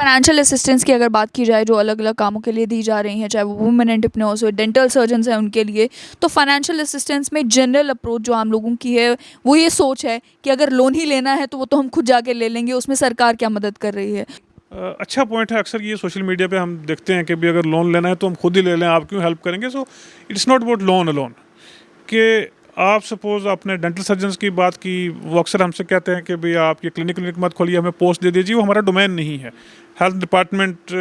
Financial assistance की अगर बात की जाए जो अलग-अलग कामों के लिए दी जा रही हैं, चाहे वो वुमेन एंटरप्रेन्योर्स हो, डेंटल सर्जन्स हैं उनके लिए, तो फाइनेंशियल असिस्टेंस में जनरल अप्रोच जो आम लोगों की है, वो ये सोच है कि अगर लोन ही लेना है तो वो तो हम खुद जाके ले लेंगे, उसमें सरकार क्या मदद कर रही है? अच्छा पॉइंट है। अक्सर ये सोशल मीडिया पे हम देखते हैं कि भी अगर लोन लेना है तो हम खुद ही ले लें, आप क्यों हेल्प करेंगे। So it's not about loan alone कि आप सपोज़ आपने डेंटल सर्जन्स की बात की, वो अक्सर हमसे कहते हैं कि भाई आप ये क्लिनिक मत खोलिए, हमें पोस्ट दे दीजिए, वो हमारा डोमेन नहीं है। हेल्थ डिपार्टमेंट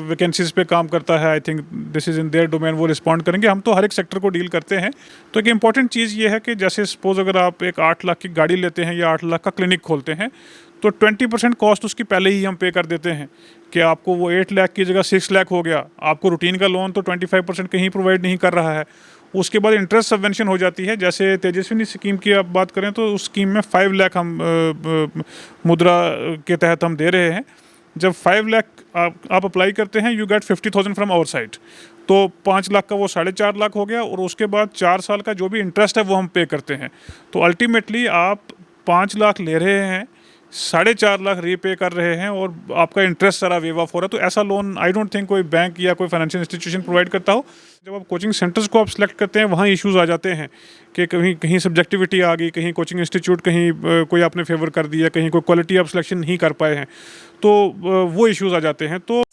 वैकेंसीज पे काम करता है, I think this is in their domain, वो रिस्पॉन्ड करेंगे। हम तो हर एक सेक्टर को डील करते हैं। तो एक इंपॉर्टेंट चीज़ ये है कि जैसे सपोज़ अगर आप एक 8 लाख की गाड़ी लेते हैं या 8 लाख का क्लिनिक खोलते हैं, तो 20% कॉस्ट उसकी पहले ही हम पे कर देते हैं कि आपको वो 8 लाख की जगह 6 लाख हो गया। आपको रूटीन का लोन तो 25% कहीं प्रोवाइड नहीं कर रहा है। उसके बाद इंटरेस्ट सबवेंशन हो जाती है। जैसे तेजस्विनी स्कीम की आप बात करें तो उस स्कीम में 5 लाख हम मुद्रा के तहत हम दे रहे हैं। जब 5 लाख आप अप्लाई करते हैं, you get 50,000 from our side. तो 5 लाख का वो 4.5 लाख हो गया, और उसके बाद 4 साल का जो भी इंटरेस्ट है वो हम पे करते हैं। तो अल्टीमेटली आप 5 लाख ले रहे हैं, 4.5 लाख रीपे कर रहे हैं, और आपका इंटरेस्ट सारा वेव ऑफ हो रहा है। तो ऐसा लोन आई डोंट थिंक कोई बैंक या कोई फाइनेंशियल इंस्टीट्यूशन प्रोवाइड करता हो। जब आप कोचिंग सेंटर्स को आप सिलेक्ट करते हैं, वहाँ इश्यूज आ जाते हैं कि कहीं कहीं सब्जेक्टिविटी आ गई, कहीं कोचिंग इंस्टीट्यूट कहीं कोई आपने फेवर कर दिया, कहीं कोई क्वालिटी आप सिलेक्शन नहीं कर पाए हैं, तो वो इश्यूज आ जाते हैं। तो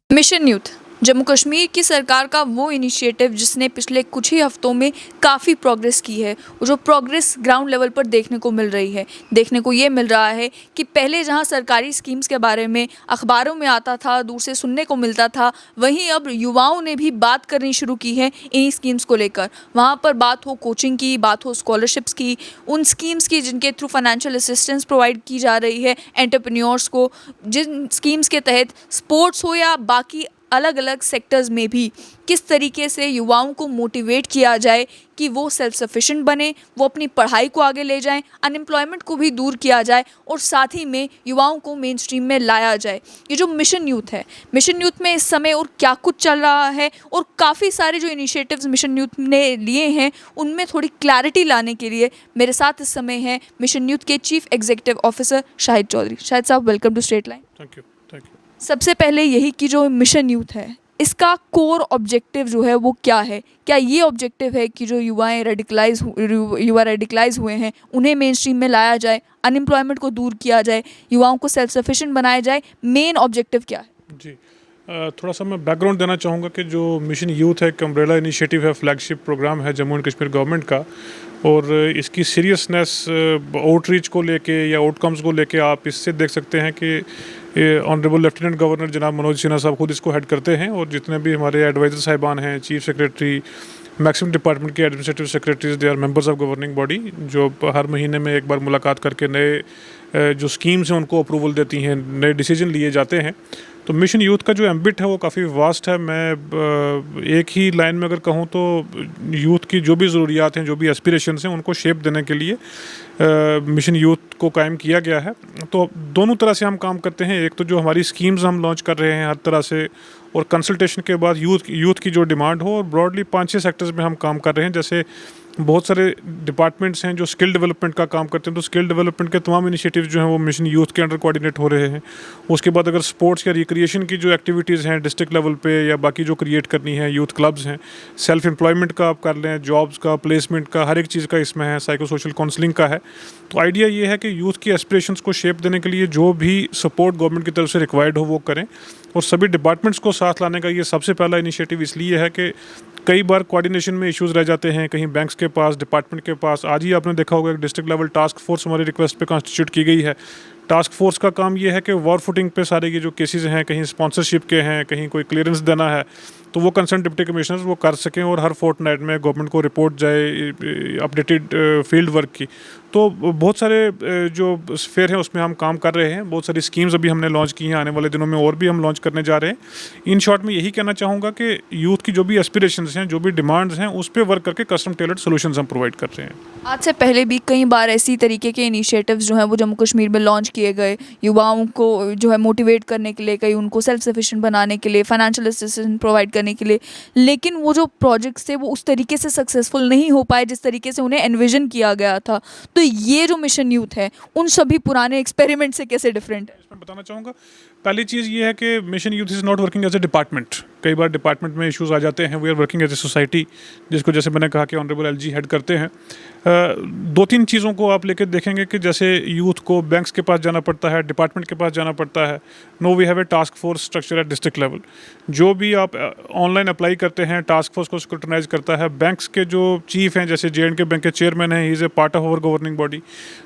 मिशन यूथ जम्मू कश्मीर की सरकार का वो इनिशिएटिव जिसने पिछले कुछ ही हफ्तों में काफ़ी प्रोग्रेस की है, और जो प्रोग्रेस ग्राउंड लेवल पर देखने को मिल रही है। देखने को ये मिल रहा है कि पहले जहां सरकारी स्कीम्स के बारे में अखबारों में आता था, दूर से सुनने को मिलता था, वहीं अब युवाओं ने भी बात करनी शुरू की है इन्हीं स्कीम्स को लेकर। वहाँ पर बात हो कोचिंग की, बात हो स्कॉलरशिप्स की, उन स्कीम्स की जिनके थ्रू फाइनेंशियल असिस्टेंस प्रोवाइड की जा रही है एंटरप्रेन्योर्स को, जिन स्कीम्स के तहत स्पोर्ट्स हो या बाकी अलग अलग सेक्टर्स में भी किस तरीके से युवाओं को मोटिवेट किया जाए कि वो सेल्फ सफिशिएंट बने, वो अपनी पढ़ाई को आगे ले जाएं, अनएम्प्लॉयमेंट को भी दूर किया जाए, और साथ ही में युवाओं को मेन स्ट्रीम में लाया जाए। ये जो मिशन यूथ है, मिशन यूथ में इस समय और क्या कुछ चल रहा है, और काफ़ी सारे जो इनिशिएटिव्स मिशन यूथ ने लिए हैं, उनमें थोड़ी क्लैरिटी लाने के लिए मेरे साथ इस समय हैं मिशन यूथ के chief executive officer Shahid Chaudhary. Shahid साहब, welcome to Straight Line. Thank you. सबसे पहले यही कि जो मिशन यूथ है, इसका कोर ऑब्जेक्टिव जो है वो क्या है? क्या ये ऑब्जेक्टिव है कि जो युवा रेडिकलाइज हुए हैं उन्हें मेन स्ट्रीम में लाया जाए, अनएम्प्लॉयमेंट को दूर किया जाए, युवाओं को सेल्फ सफिशिएंट बनाया जाए? मेन ऑब्जेक्टिव क्या है? जी, थोड़ा सा मैं बैकग्राउंड देना चाहूँगा कि जो मिशन यूथ है एक अम्ब्रेला इनिशिएटिव है, फ्लैगशिप प्रोग्राम है जम्मू एंड कश्मीर गवर्नमेंट का, और इसकी सीरियसनेस आउटरीच को लेके या आउटकम्स को लेके आप इससे देख सकते हैं कि ऑनरेबल लेफ्टिनेंट गवर्नर जनाब मनोज सिन्हा साहब खुद इसको हेड करते हैं, और जितने भी हमारे एडवाइज़र साहिबान हैं, चीफ सेक्रेटरी, मैक्सिमम डिपार्टमेंट के administrative secretaries, they are members of governing body, जो हर महीने में एक बार मुलाकात करके नए जो स्कीम्स हैं उनको अप्रूवल देती हैं, नए डिसीजन लिए जाते हैं। तो मिशन यूथ का जो एम्बिट है वो काफ़ी वास्ट है। मैं एक ही लाइन में अगर कहूँ तो यूथ की जो भी ज़रूरियात हैं, जो भी एस्पिरेशंस हैं, उनको शेप देने के लिए मिशन यूथ को कायम किया गया है। तो दोनों तरह से हम काम करते हैं। एक तो जो हमारी स्कीम्स हम लॉन्च कर रहे हैं हर तरह से, और कंसल्टेशन के बाद यूथ की जो डिमांड हो, और ब्रॉडली 5-6 सेक्टर्स में हम काम कर रहे हैं। जैसे बहुत सारे डिपार्टमेंट्स हैं जो स्किल डेवलपमेंट का काम करते हैं, तो स्किल डेवलपमेंट के तमाम इनिशिएटिव जो हैं वो मिशन यूथ के अंडर कोऑर्डिनेट हो रहे हैं। उसके बाद अगर स्पोर्ट्स या रिक्रिएशन की जो एक्टिविटीज़ हैं डिस्ट्रिक्ट लेवल पे या बाकी जो क्रिएट करनी है, यूथ क्लब्स हैं, सेल्फ एम्प्लॉयमेंट का आप कर लें, जॉब्स का, प्लेसमेंट का, हर एक चीज़ का इसमें है, साइको सोशल काउंसलिंग का है। तो आइडिया ये है कि यूथ की एस्पिरेशंस को शेप देने के लिए जो भी सपोर्ट गवर्नमेंट की तरफ से रिक्वायर्ड हो वो करें, और सभी डिपार्टमेंट्स को साथ लाने का ये सबसे पहला इनिशिएटिव इसलिए है कि कई बार कोऑर्डिनेशन में इश्यूज़ रह जाते हैं, कहीं बैंक्स के पास, डिपार्टमेंट के पास। आज ही आपने देखा होगा डिस्ट्रिक्ट लेवल टास्क फोर्स हमारी रिक्वेस्ट पे कॉन्स्टिट्यूट की गई है। टास्क फोर्स का काम ये है कि वॉर फुटिंग पे सारे ये जो केसेस हैं, कहीं स्पॉन्सरशिप के हैं, कहीं कोई क्लियरेंस देना है, तो वो कंसर्न डिप्टी कमिश्नर्स वो कर सकें, और हर फोर्टनाइट में गवर्नमेंट को रिपोर्ट जाए अपडेटेड फील्ड वर्क की। तो बहुत सारे जो स्फेयर हैं उसमें हम काम कर रहे हैं। बहुत सारी स्कीम्स अभी हमने लॉन्च की हैं, आने वाले दिनों में और भी हम लॉन्च करने जा रहे हैं। इन शॉर्ट में यही कहना चाहूँगा कि यूथ की जो भी एस्पिरेशंस हैं, जो भी डिमांड्स हैं, उस पर वर्क करके कस्टम टेलर्ड सोल्यूशंस हम प्रोवाइड कर रहे हैं। आज से पहले भी कई बार ऐसी तरीके के इनिशिएटिव्स जो हैं वो जम्मू कश्मीर में लॉन्च किए गए, युवाओं को जो है मोटिवेट करने के लिए, कई उनको सेल्फ सफिशिएंट बनाने के लिए, फाइनेंशियल असिस्टेंस प्रोवाइड करने के लिए, लेकिन वो जो प्रोजेक्ट्स थे वो उस तरीके से सक्सेसफुल नहीं हो पाए जिस तरीके से उन्हें एनविजन किया गया था। तो ये जो मिशन यूथ है उन सभी पुराने एक्सपेरिमेंट से कैसे डिफरेंट है? मैं बताना चाहूँगा, पहली चीज़ ये है कि mission youth is not working as a department. कई बार डिपार्टमेंट में इश्यूज आ जाते हैं, we are working as a society, जिसको जैसे मैंने कहा कि ऑनरेबल एलजी हेड करते हैं। दो तीन चीज़ों को आप लेकर देखेंगे कि जैसे यूथ को बैंक्स के पास जाना पड़ता है, डिपार्टमेंट के पास जाना पड़ता है। No, we have a task force structure at district level. जो भी आप ऑनलाइन अप्लाई करते हैं, टास्क फोर्स को स्क्रूटनाइज करता है। बैंक्स के जो चीफ हैं, जैसे JNK बैंक के चेयरमैन हैं, he is a part of our governing body.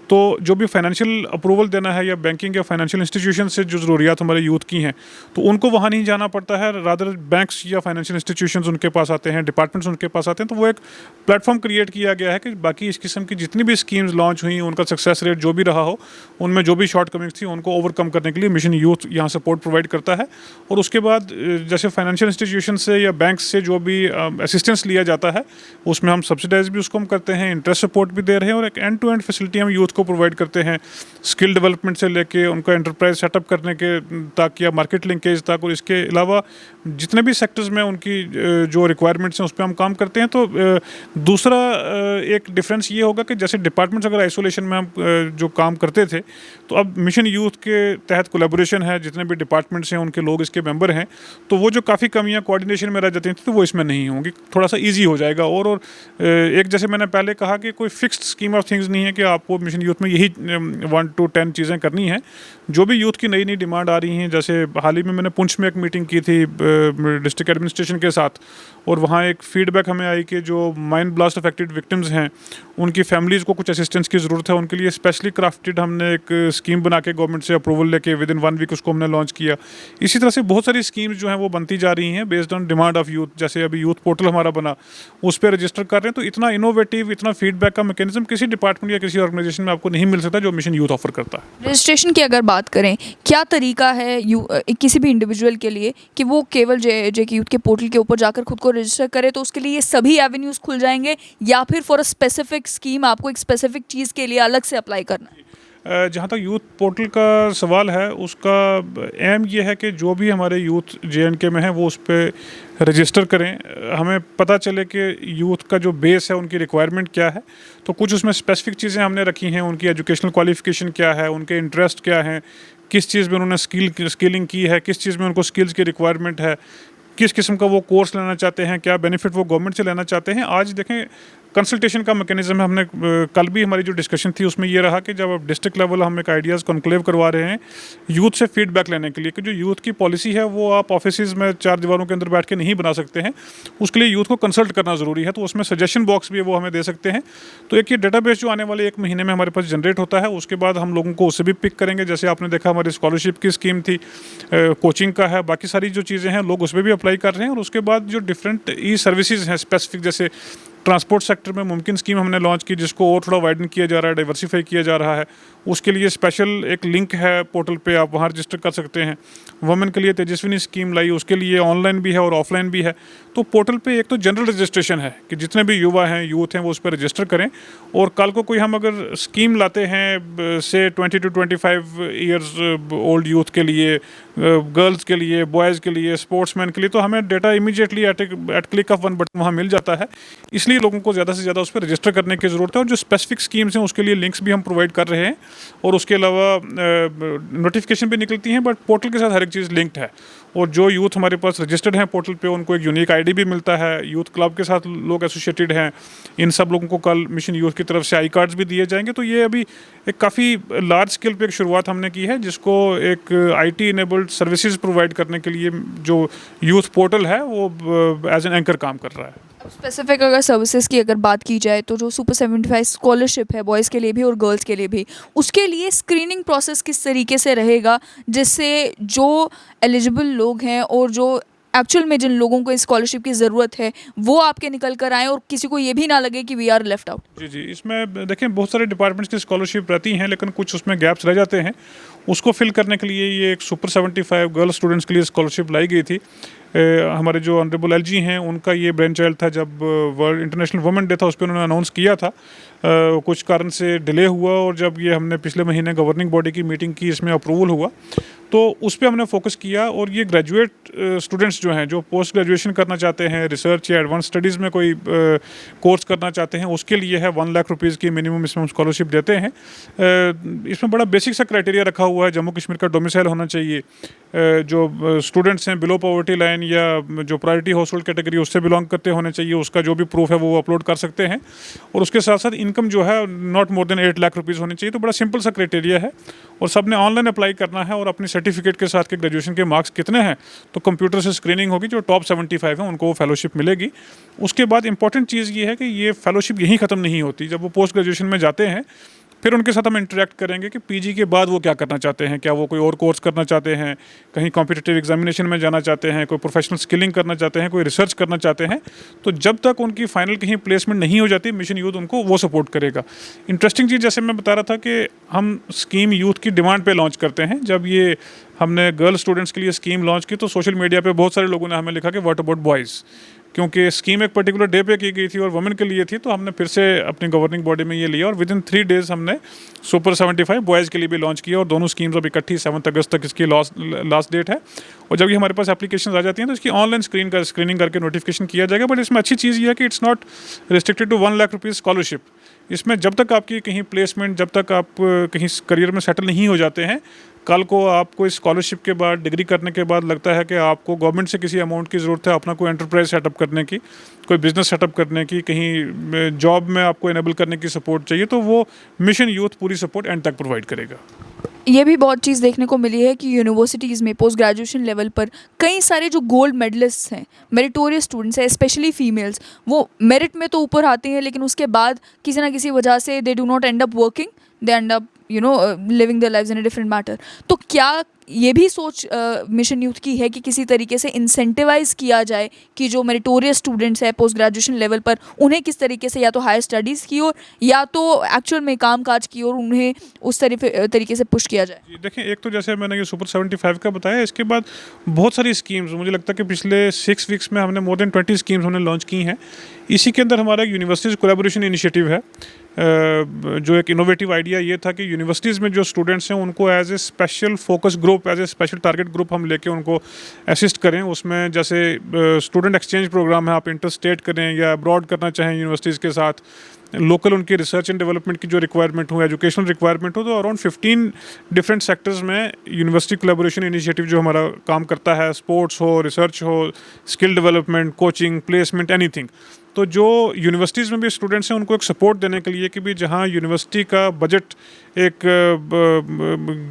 तो जो भी फाइनेंशियल अप्रूवल देना है या बैंकिंग या फाइनेंशियल इंस्टीट्यूशन से जो ज़रूरियात हमारे यूथ की हैं, तो उनको वहाँ नहीं जाना पड़ता है। रादर बैंक्स या फाइनेंशियल इंस्टीट्यूशंस उनके पास आते हैं, डिपार्टमेंट्स उनके पास आते हैं। तो वो एक प्लेटफॉर्म क्रिएट किया गया है कि बाकी इस किस्म की जितनी भी स्कीम्स लॉन्च हुई, उनका सक्सेस रेट जो भी रहा हो, उनमें जो भी शॉर्ट कमिंग्स थी, उनको ओवरकम करने के लिए मिशन यूथ यहाँ सपोर्ट प्रोवाइड करता है। और उसके बाद जैसे फाइनेंशियल इंस्टीट्यूशन से या बैंक से जो भी असिस्टेंस लिया जाता है, उसमें हम सब्सिडाइज भी उसको हम करते हैं, इंटरेस्ट सपोर्ट भी दे रहे हैं, और एक एंड टू एंड फैसिलिटी हम यूथ को प्रोवाइड करते हैं। स्किल डेवलपमेंट से लेके उनका एंटरप्राइज सेटअप करने के तक या मार्केट लिंकेज तक, और इसके अलावा जितने भी सेक्टर्स में उनकी जो रिक्वायरमेंट्स हैं उस पर हम काम करते हैं। तो दूसरा एक डिफरेंस ये होगा कि जैसे डिपार्टमेंट्स अगर आइसोलेशन में हम जो काम करते थे, तो अब मिशन यूथ के तहत कोलैबोरेशन है, जितने भी डिपार्टमेंट्स हैं उनके लोग इसके मेंबर हैं, तो वो जो काफ़ी कमियां कोऑर्डिनेशन में रह जाती थी, तो वो इसमें नहीं होंगी। थोड़ा सा ईजी हो जाएगा। और एक जैसे मैंने पहले कहा कि कोई फिक्स्ड स्कीम ऑफ थिंग्स नहीं है कि आपको मिशन यूथ में यही 1 to 10 चीज़ें करनी हैं। जो भी यूथ की नई नई डिमांड आ रही हैं, जैसे हाल ही में मैंने पुंछ में एक मीटिंग की थी डिस्ट्रिक्ट एडमिनिस्ट्रेशन के साथ, और वहाँ एक फीडबैक हमें आई कि जो माइंड ब्लास्ट अफेक्टेड विक्टिम्स हैं, उनकी फैमिलीज़ को कुछ असिस्टेंस की ज़रूरत है। उनके लिए स्पेशली क्राफ्टेड हमने एक स्कीम बना के गवर्नमेंट से अप्रूवल लेके विद इन 1 वीक उसको हमने लॉन्च किया। इसी तरह से बहुत सारी स्कीम्स जो हैं वो बनती जा रही हैं based on demand of youth. जैसे अभी यूथ पोर्टल हमारा बना, उस पर रजिस्टर कर रहे हैं। तो इतना इनोवेटिव, इतना फीडबैक का मैकेनिज्म किसी डिपार्टमेंट या किसी ऑर्गेनाइजेशन में आपको नहीं मिल सकता जो मिशन यूथ ऑफर करता है। रजिस्ट्रेशन की अगर बात करें, क्या तरीका है किसी भी इंडिविजुअल के लिए कि वो केवल JK यूथ के पोर्टल के ऊपर जाकर खुद को रजिस्टर करे, तो उसके लिए ये सभी एवेन्यूज़ खुल जाएंगे, या फिर फॉर अ स्पेसिफिक स्कीम आपको एक स्पेसिफिक चीज़ के लिए अलग से अप्लाई करना है? जहाँ तक यूथ पोर्टल का सवाल है, उसका एम ये है कि जो भी हमारे यूथ JNK में है वो उस पर रजिस्टर करें। हमें पता चले कि यूथ का जो बेस है, उनकी रिक्वायरमेंट क्या है। तो कुछ उसमें स्पेसिफिक चीज़ें हमने रखी हैं, उनकी एजुकेशनल क्वालिफिकेशन क्या है, उनके इंटरेस्ट क्या हैं, किस चीज़ में उन्होंने स्किलिंग की है, किस चीज़ में उनको स्किल्स की रिक्वायरमेंट है, किस किस्म का वो कोर्स लेना चाहते हैं, क्या बेनिफिट वो गवर्नमेंट से लेना चाहते हैं। आज देखें, कंसल्टेशन का मैकेनिज्म हमने कल भी हमारी जो डिस्कशन थी उसमें ये रहा कि जब अब डिस्ट्रिक्ट लेवल हम एक आइडियाज़ कॉन्क्लेव करवा रहे हैं यूथ से फीडबैक लेने के लिए कि जो यूथ की पॉलिसी है वो आप ऑफिस में 4 दीवारों के अंदर बैठ के नहीं बना सकते हैं, उसके लिए यूथ को कंसल्ट करना ज़रूरी है। तो उसमें सजेशन बॉक्स भी है, वो हमें दे सकते हैं। तो एक ये डेटाबेस जो आने वाले 1 महीने में हमारे पास जनरेट होता है, उसके बाद हम लोगों को उससे भी पिक करेंगे। जैसे आपने देखा हमारी स्कॉलरशिप की स्कीम थी, कोचिंग का है, बाकी सारी जो चीज़ें हैं लोग उस पर भी अप्लाई कर रहे हैं। और उसके बाद जो डिफरेंट सर्विसेज हैं स्पेसिफिक, जैसे ट्रांसपोर्ट सेक्टर में मुमकिन स्कीम हमने लॉन्च की, जिसको और थोड़ा वाइडन किया जा रहा है, डाइवर्सिफाई किया जा रहा है। उसके लिए स्पेशल एक लिंक है पोर्टल पे, आप वहाँ रजिस्टर कर सकते हैं। वुमेन के लिए तेजस्विनी स्कीम लाई, उसके लिए ऑनलाइन भी है और ऑफलाइन भी है। तो पोर्टल पे एक तो जनरल रजिस्ट्रेशन है कि जितने भी युवा हैं, यूथ हैं, वो उस पर रजिस्टर करें। और कल को कोई हम अगर स्कीम लाते हैं से 20 to 25 ईयर्स ओल्ड यूथ के लिए, गर्ल्स के लिए, बॉयज़ के लिए, स्पोर्ट्समैन के लिए, तो हमें data immediately eight click of 1 button वहाँ मिल जाता है। इसलिए लोगों को ज़्यादा से ज़्यादा उस पर रजिस्टर करने की ज़रूरत है। और जो स्पेसिफिक स्कीम्स हैं उसके लिए लिंक्स भी हम प्रोवाइड कर रहे हैं, और उसके अलावा नोटिफिकेशन भी निकलती हैं, बट पोर्टल के साथ हर एक चीज़ लिंक्ड है। और जो यूथ हमारे पास रजिस्टर्ड हैं पोर्टल पे, उनको एक यूनिक आईडी भी मिलता है। यूथ क्लब के साथ लोग एसोसिएटेड हैं, इन सब लोगों को कल मिशन यूथ की तरफ से आई कार्ड्स भी दिए जाएंगे। तो ये अभी एक काफ़ी लार्ज स्केल पे एक शुरुआत हमने की है, जिसको एक IT इनेबल्ड सर्विसेज प्रोवाइड करने के लिए जो यूथ पोर्टल है वो एज एन एंकर काम कर रहा है। स्पेसिफिक अगर सर्विसेज की अगर बात की जाए, तो जो सुपर 75 स्कॉलरशिप है बॉयज़ के लिए भी और गर्ल्स के लिए भी, उसके लिए स्क्रीनिंग प्रोसेस किस तरीके से रहेगा, जिससे जो एलिजिबल लोग हैं और जो एक्चुअल में जिन लोगों को इस स्कॉलरशिप की ज़रूरत है वो आपके निकल कर आएँ और किसी को ये भी ना लगे कि वी आर लेफ्ट आउट? जी, इसमें देखें बहुत सारे डिपार्टमेंट्स की स्कॉलरशिप रहती हैं, लेकिन कुछ उसमें गैप्स रह जाते हैं। उसको फिल करने के लिए ये एक सुपर 75 गर्ल स्टूडेंट्स के लिए स्कॉलरशिप लाई गई थी। हमारे जो ऑनरेबल LG हैं, उनका ये ब्रेन चाइल्ड था। जब वर्ल्ड इंटरनेशनल वुमेन डे था, उस पर उन्होंने अनाउंस किया था, कुछ कारण से डिले हुआ, और जब ये हमने पिछले महीने गवर्निंग बॉडी की मीटिंग की, इसमें अप्रूवल हुआ। तो उस पे हमने फोकस किया। और ये ग्रेजुएट स्टूडेंट्स जो हैं, जो पोस्ट ग्रेजुएशन करना चाहते हैं, रिसर्च या एडवांस स्टडीज़ में कोई कोर्स करना चाहते हैं, उसके लिए है 1 लाख रुपीज़ की मिनिमम इसमें हम स्कॉलरशिप देते हैं। इसमें बड़ा बेसिक सा क्राइटेरिया रखा हुआ है, जम्मू कश्मीर का डोमिसाइल होना चाहिए, जो स्टूडेंट्स हैं बिलो पॉवर्टी लाइन या जो प्रायोरिटी हाउस होल्ड कैटेगरी उससे बिलोंग करते होने चाहिए, उसका जो भी प्रूफ है वो अपलोड कर सकते हैं। और उसके साथ साथ इनकम जो है not more than 8 lakh rupees होनी चाहिए। तो बड़ा सिंपल सा क्राइटेरिया है और सब ने ऑनलाइन अप्लाई करना है और अपने सर्टिफिकेट के साथ के ग्रेजुएशन के मार्क्स कितने हैं तो कंप्यूटर से स्क्रीनिंग होगी, जो टॉप 75 हैं उनको वो फेलोशिप मिलेगी। उसके बाद इंपॉर्टेंट चीज़ ये है कि ये फेलोशिप यहीं ख़त्म नहीं होती। जब वो पोस्ट ग्रेजुएशन में जाते हैं फिर उनके साथ हम इंटरेक्ट करेंगे कि पीजी के बाद वो क्या करना चाहते हैं, क्या वो कोई और कोर्स करना चाहते हैं, कहीं कॉम्पिटिटिव एग्जामिनेशन में जाना चाहते हैं, कोई प्रोफेशनल स्किलिंग करना चाहते हैं, कोई रिसर्च करना चाहते हैं। तो जब तक उनकी फाइनल कहीं प्लेसमेंट नहीं हो जाती, मिशन यूथ उनको वो सपोर्ट करेगा। इंटरेस्टिंग चीज़ जैसे मैं बता रहा था कि हम स्कीम यूथ की डिमांड पे लॉन्च करते हैं। जब ये हमने गर्ल स्टूडेंट्स के लिए स्कीम लॉन्च की तो सोशल मीडिया पे बहुत सारे लोगों ने हमें लिखा कि व्हाट अबाउट बॉयज़, क्योंकि स्कीम एक पर्टिकुलर डे पे की गई थी और वुमेन के लिए थी। तो हमने फिर से अपनी गवर्निंग बॉडी में ये लिया और विद इन 3 डेज़ हमने सुपर 75 बॉयज़ के लिए भी लॉन्च किया। और दोनों स्कीम्स अब इकट्ठी 7 अगस्त तक इसकी लास्ट डेट है। और जब ये हमारे पास एप्लीकेशन आ जाती हैं तो इसकी ऑनलाइन स्क्रीनिंग करके नोटिफिकेशन किया जाएगा। बट इसमें अच्छी चीज़ ये है कि it's not restricted to 1 lakh rupees scholarship. इसमें जब तक आपकी कहीं प्लेसमेंट, जब तक आप कहीं करियर में सेटल नहीं हो जाते हैं, कल को आपको इस स्कॉलरशिप के बाद, डिग्री करने के बाद लगता है कि आपको गवर्नमेंट से किसी अमाउंट की ज़रूरत है अपना कोई एंटरप्राइज सेटअप करने की, कोई बिजनेस सेटअप करने की, कहीं जॉब में आपको इनेबल करने की सपोर्ट चाहिए, तो वो मिशन यूथ पूरी सपोर्ट एंड तक प्रोवाइड करेगा। ये भी बहुत चीज़ देखने को मिली है कि यूनिवर्सिटीज़ में पोस्ट ग्रेजुएशन लेवल पर कई सारे जो गोल्ड मेडलिस्ट हैं, मेरिटोरियस स्टूडेंट्स हैं, स्पेशली फीमेल्स, वो मेरिट में तो ऊपर आती हैं लेकिन उसके बाद किसी ना किसी वजह से they do not and up working, they and up living their lives in a different matter. तो क्या ये भी सोच मिशन यूथ की है कि किसी तरीके से इंसेंटिवाइज किया जाए कि जो मेरिटोरियस स्टूडेंट्स हैं पोस्ट ग्रेजुएशन लेवल पर, उन्हें किस तरीके से या तो हायर स्टडीज़ की ओर या तो एक्चुअल में कामकाज की ओर उन्हें उस तरीके से पुश किया जाए? जी, देखिए, एक तो जैसे मैंने ये सुपर 75 का बताया, इसके बाद बहुत सारी स्कीम्स, मुझे लगता है कि पिछले 6 वीक्स में हमने मोर देन 20 स्कीम्स हमने लॉन्च की हैं। इसी के अंदर हमारा एक यूनिवर्सिटीज़ कोलैबोरेशन इनिशिएटिव है। जो एक इनोवेटिव आइडिया ये था कि यूनिवर्सिटीज़ में जो स्टूडेंट्स हैं उनको as a special focus group, as a special target group हम लेके उनको असिस्ट करें। उसमें जैसे स्टूडेंट एक्सचेंज प्रोग्राम है, आप इंटर स्टेट करें या अब्रॉड करना चाहें यूनिवर्सिटीज़ के साथ, लोकल उनकी रिसर्च एंड डेवलपमेंट की जो रिक्वायरमेंट हो, एजुकेशनल रिक्वायरमेंट हो, तो अराउंड 15 डिफरेंट सेक्टर्स में यूनिवर्सिटी कोलैबोरेशन इनिशिएटिव जो हमारा काम करता है, स्पोर्ट्स हो, रिसर्च हो, skill development, coaching, placement, anything. तो जो यूनिवर्सिटीज़ में भी स्टूडेंट्स हैं उनको एक सपोर्ट देने के लिए कि भी जहाँ यूनिवर्सिटी का बजट एक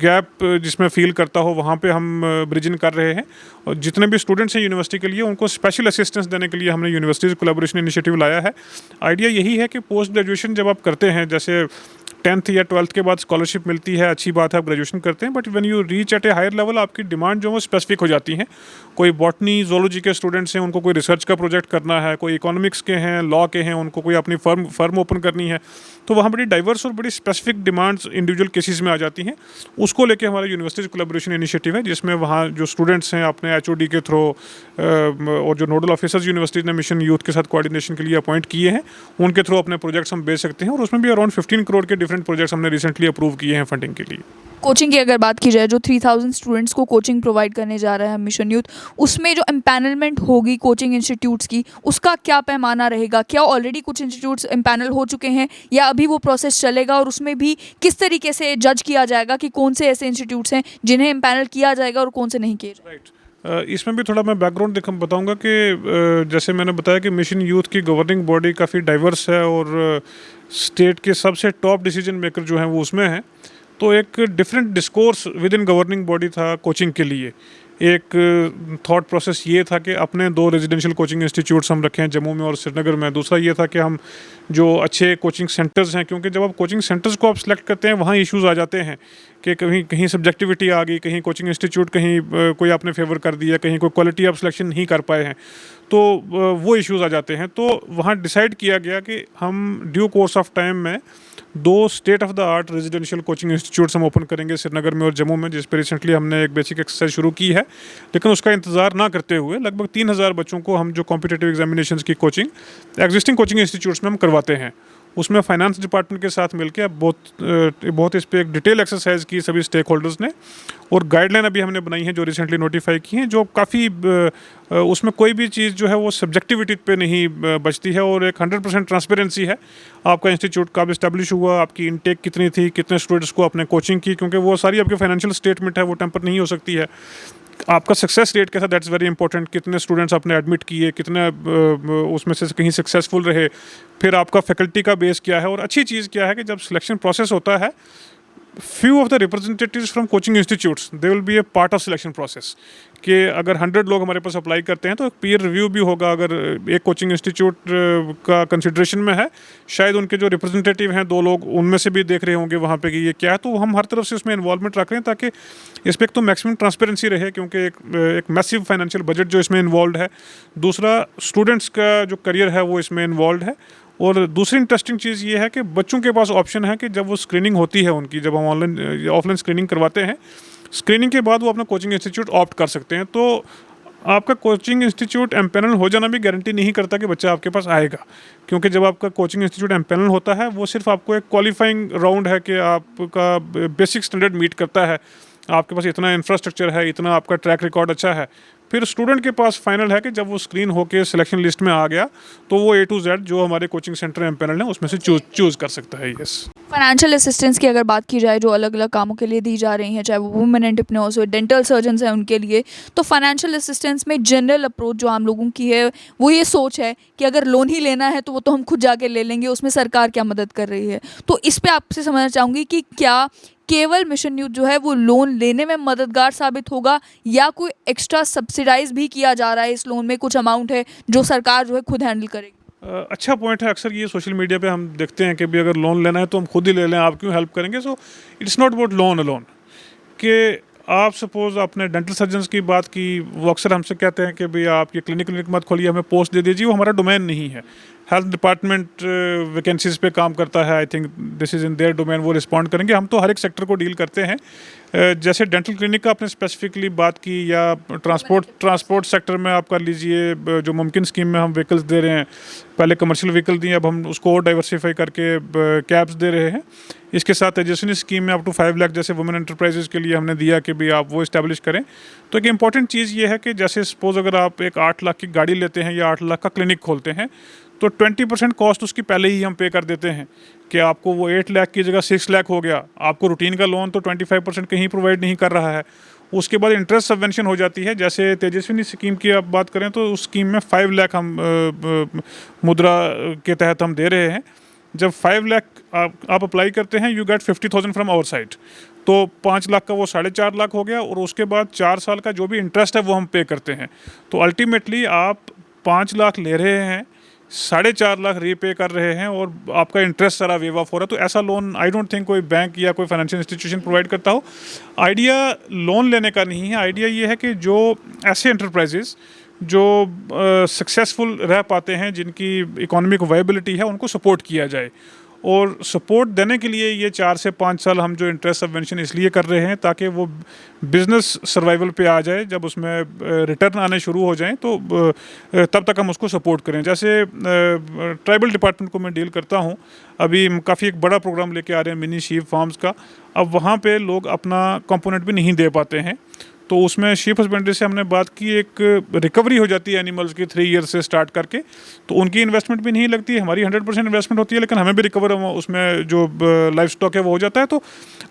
गैप जिसमें फील करता हो, वहाँ पे हम ब्रिजिंग कर रहे हैं। और जितने भी स्टूडेंट्स हैं यूनिवर्सिटी के लिए उनको स्पेशल असिस्टेंस देने के लिए हमने यूनिवर्सिटीज़ कोलैबोरेशन इनिशिएटिव लाया है। आइडिया यही है कि पोस्ट ग्रेजुएशन जब आप करते हैं, जैसे 10th या 12th के बाद स्कॉलरशिप मिलती है, अच्छी बात है, आप ग्रेजुएशन करते हैं, but when you reach at a higher level आपकी डिमांड जो है वो स्पेसिफिक हो जाती हैं। कोई बॉटनी, जोलॉजी के स्टूडेंट्स हैं, उनको कोई रिसर्च का प्रोजेक्ट करना है, कोई इकोनॉमिक्स के हैं, लॉ के हैं, उनको कोई अपनी फर्म ओपन करनी है, तो वहाँ बड़ी डाइवर्स और बड़ी स्पेसिफिक डिमांड्स इंडिविजुअल केसेस में आ जाती हैं। उसको लेके हमारा यूनिवर्सिटीज़ कोलैबोरेशन इनिशिएटिव है, जिसमें वहाँ जो स्टूडेंट्स हैं अपने HOD के थ्रू और जो नोडल ऑफिसर्स यूनिवर्सिटी ने मिशन यूथ के साथ कोऑर्डिनेशन के लिए अपॉइंट किए हैं, उनके थ्रू अपने प्रोजेक्ट्स हम भेज सकते हैं। और उसमें भी अराउंड 15 करोड़ के डिफरेंट प्रोजेक्ट्स हमने रिसेंटली अप्रूव किए हैं फंडिंग के लिए। कोचिंग की अगर बात की जाए, जो 3000 स्टूडेंट्स को कोचिंग प्रोवाइड करने जा रहा है मिशन यूथ, उसमें जो एम्पैनलमेंट होगी कोचिंग इंस्टीट्यूट्स की, उसका क्या पैमाना रहेगा? क्या ऑलरेडी कुछ इंस्टीट्यूट्स एम्पैनल हो चुके हैं या अभी वो प्रोसेस चलेगा? और उसमें भी किस तरीके से जज किया जाएगा कि कौन से ऐसे इंस्टीट्यूट्स हैं जिन्हें एम्पैनल किया जाएगा और कौन से नहीं किए जाएगा? राइट, इसमें भी थोड़ा मैं बैकग्राउंड बताऊंगा कि जैसे मैंने बताया कि मिशन यूथ की गवर्निंग बॉडी काफ़ी डाइवर्स है और स्टेट के सबसे टॉप डिसीजन मेकर जो हैं वो उसमें हैं। तो एक different discourse with in governing body था कोचिंग के लिए। एक थॉट प्रोसेस ये था कि अपने 2 रेजिडेंशियल कोचिंग इंस्टीट्यूट्स हम रखें जम्मू में और श्रीनगर में। दूसरा ये था कि हम जो अच्छे कोचिंग सेंटर्स हैं, क्योंकि जब आप कोचिंग सेंटर्स को आप सिलेक्ट करते हैं वहाँ इश्यूज़ आ जाते हैं कि कहीं सब्जेक्टिविटी आ गई, कहीं कोचिंग इंस्टीट्यूट कहीं कोई आपने फेवर कर दिया, कहीं कोई क्वालिटी आप सिलेक्शन नहीं कर पाए हैं, तो वो इश्यूज़ आ जाते हैं। तो वहाँ डिसाइड किया गया कि हम ड्यू कोर्स ऑफ टाइम में 2 state of the art residential coaching institutes हम ओपन करेंगे श्रीनगर में और जम्मू में, जिस पर रिसेंटली हमने एक बेसिक एक्सरसाइज शुरू की है। लेकिन उसका इंतज़ार ना करते हुए लगभग 3000 बच्चों को हम जो कॉम्पिटिटिव एग्जामिनेशंस की कोचिंग एग्जिस्टिंग कोचिंग इंस्टीट्यूट्स में हम करवाते हैं, उसमें फाइनेंस डिपार्टमेंट के साथ मिलकर बहुत इस पर एक डिटेल एक्सरसाइज की सभी स्टेक होल्डर्स ने, और गाइडलाइन अभी हमने बनाई है जो रिसेंटली नोटिफाई की हैं, जो काफ़ी उसमें कोई भी चीज़ जो है वो सब्जेक्टिविटी पे नहीं बचती है, और एक 100% ट्रांसपेरेंसी है। आपका इंस्टीट्यूट कब इस्टेब्लिश हुआ, आपकी इनटेक कितनी थी, कितने स्टूडेंट्स को आपने कोचिंग की, क्योंकि वो सारी आपकी फाइनेंशियल स्टेटमेंट है, वो टेम्पर नहीं हो सकती है। आपका सक्सेस रेट कैसा, दैट्स वेरी इंपॉर्टेंट, कितने स्टूडेंट्स आपने एडमिट किए, कितने उसमें से कहीं सक्सेसफुल रहे, फिर आपका फैकल्टी का बेस क्या है। और अच्छी चीज़ क्या है कि जब सिलेक्शन प्रोसेस होता है, few of the representatives from coaching institutes they will be a part of selection process, कि अगर 100 लोग हमारे पास अप्लाई करते हैं तो पीयर रिव्यू भी होगा। अगर एक कोचिंग इंस्टीट्यूट का कंसिडरेशन में है, शायद उनके जो रिप्रेजेंटेटिव हैं 2 लोग उनमें से भी देख रहे होंगे वहाँ पे कि ये क्या है, तो हम हर तरफ से उसमें इन्वॉल्वमेंट रख रहे हैं ताकि इस पर एक तो मैक्सिमम ट्रांसपेरेंसी रहे, क्योंकि एक मैसिव फाइनेंशियल बजट जो इसमें इन्वॉल्व है, दूसरा स्टूडेंट्स का जो करियर है वो इसमें इन्वॉल्व है, और दूसरी इंटरेस्टिंग चीज़ ये है कि बच्चों के पास ऑप्शन है कि जब वो स्क्रीनिंग होती है उनकी, जब हम ऑनलाइन या ऑफलाइन स्क्रीनिंग करवाते हैं, स्क्रीनिंग के बाद वो अपना कोचिंग इंस्टीट्यूट ऑप्ट कर सकते हैं। तो आपका कोचिंग इंस्टीट्यूट एमपैनल हो जाना भी गारंटी नहीं करता कि बच्चा आपके पास आएगा, क्योंकि जब आपका कोचिंग इंस्टीट्यूट एमपैनल होता है वो सिर्फ आपको एक क्वालिफाइंग राउंड है कि आपका बेसिक स्टैंडर्ड मीट करता है, आपके पास इतना इंफ्रास्ट्रक्चर है, इतना आपका ट्रैक रिकॉर्ड अच्छा है। फिर स्टूडेंट के पास फाइनल है कि जब वो स्क्रीन होके सिलेक्शन लिस्ट में आ गया तो वो A to Z जो हमारे कोचिंग सेंटर एमपैनल है उसमें से चूज कर सकता है। यस, फाइनेंशियल असिस्टेंस की अगर बात की जाए जो अलग अलग कामों के लिए दी जा रही हैं, चाहे वो वुमेन एंटरप्रेन्योर्स हो, डेंटल सर्जन्स हैं उनके लिए, तो फाइनेंशियल असिस्टेंस में जनरल अप्रोच जो आम लोगों की है वो ये सोच है कि अगर लोन ही लेना है तो वो तो हम खुद जाके ले लेंगे, उसमें सरकार क्या मदद कर रही है। तो इस पे आपसे समझना चाहूँगी कि क्या केवल मिशन यूथ जो है वो लोन लेने में मददगार साबित होगा, या कोई एक्स्ट्रा सब्सिडाइज भी किया जा रहा है, इस लोन में कुछ अमाउंट है जो सरकार जो है खुद हैंडल करेगी? अच्छा पॉइंट है। अक्सर ये सोशल मीडिया पे हम देखते हैं कि भी अगर लोन लेना है तो हम खुद ही ले लें, आप क्यों हेल्प करेंगे। So it's not about loan alone, कि आप सपोज आपने डेंटल सर्जन्स की बात की, वो अक्सर हमसे कहते हैं कि भाई आप ये क्लिनिक मत खोलिए, हमें पोस्ट दे दीजिए, वो हमारा डोमेन नहीं है। हेल्थ डिपार्टमेंट वैकेंसीज पे काम करता है, I think this is in their domain, वो रिस्पॉन्ड करेंगे। हम तो हर एक सेक्टर को डील करते हैं। जैसे डेंटल क्लिनिक का आपने स्पेसिफिकली बात की, या ट्रांसपोर्ट सेक्टर में आप कर लीजिए, जो मुमकिन स्कीम में हम व्हीकल्स दे रहे हैं, पहले कमर्शियल व्हीकल दिए, अब हम उसको और डाइवर्सिफाई करके कैब्स दे रहे हैं। इसके साथ तेजस्विनी स्कीम में अप टू 5 लाख जैसे वुमेन एंटरप्राइजेज के लिए हमने दिया कि भी आप वो इस्टेब्लिश करें। तो एक इंपॉर्टेंट चीज़ ये है कि जैसे सपोज अगर आप एक 8 लाख की गाड़ी लेते हैं या 8 लाख का क्लिनिक खोलते हैं, तो 20% कॉस्ट उसकी पहले ही हम पे कर देते हैं कि आपको वो 8 लाख की जगह 6 लाख हो गया। आपको रूटीन का लोन तो 25% कहीं प्रोवाइड नहीं कर रहा है। उसके बाद इंटरेस्ट सबवेंशन हो जाती है। जैसे तेजस्विनी स्कीम की आप बात करें तो उस स्कीम में 5 लाख हम मुद्रा के तहत हम दे रहे हैं। जब 5 लाख आप अप्लाई करते हैं, you get 50,000 from our side, तो 5 लाख का वो 4.5 लाख हो गया, और उसके बाद 4 साल का जो भी इंटरेस्ट है वो हम पे करते हैं। तो अल्टीमेटली आप 5 लाख ले रहे हैं, 4.5 लाख रीपे कर रहे हैं, और आपका इंटरेस्ट सारा वेव ऑफ हो रहा है। तो ऐसा लोन आई डोंट थिंक कोई बैंक या कोई फाइनेंशियल इंस्टीट्यूशन प्रोवाइड करता हो। आइडिया लोन लेने का नहीं है, आइडिया ये है कि जो ऐसे एंटरप्राइजेज जो सक्सेसफुल रह पाते हैं, जिनकी इकोनॉमिक वायबिलिटी है, उनको सपोर्ट किया जाए। और सपोर्ट देने के लिए ये 4 से 5 साल हम जो इंटरेस्ट सबवेंशन इसलिए कर रहे हैं ताकि वो बिज़नेस सर्वाइवल पे आ जाए। जब उसमें रिटर्न आने शुरू हो जाएं तो तब तक हम उसको सपोर्ट करें। जैसे ट्राइबल डिपार्टमेंट को मैं डील करता हूँ, अभी काफ़ी एक बड़ा प्रोग्राम लेके आ रहे हैं मिनी शीप फार्म्स का। अब वहाँ पे लोग अपना कंपोनेंट भी नहीं दे पाते हैं, तो उसमें शीप हस्बेंड्री से हमने बात की, एक रिकवरी हो जाती है एनिमल्स की 3 ईयर से स्टार्ट करके, तो उनकी इन्वेस्टमेंट भी नहीं लगती, हमारी 100% इन्वेस्टमेंट होती है, लेकिन हमें भी रिकवर उसमें जो लाइफ स्टॉक है वो हो जाता है। तो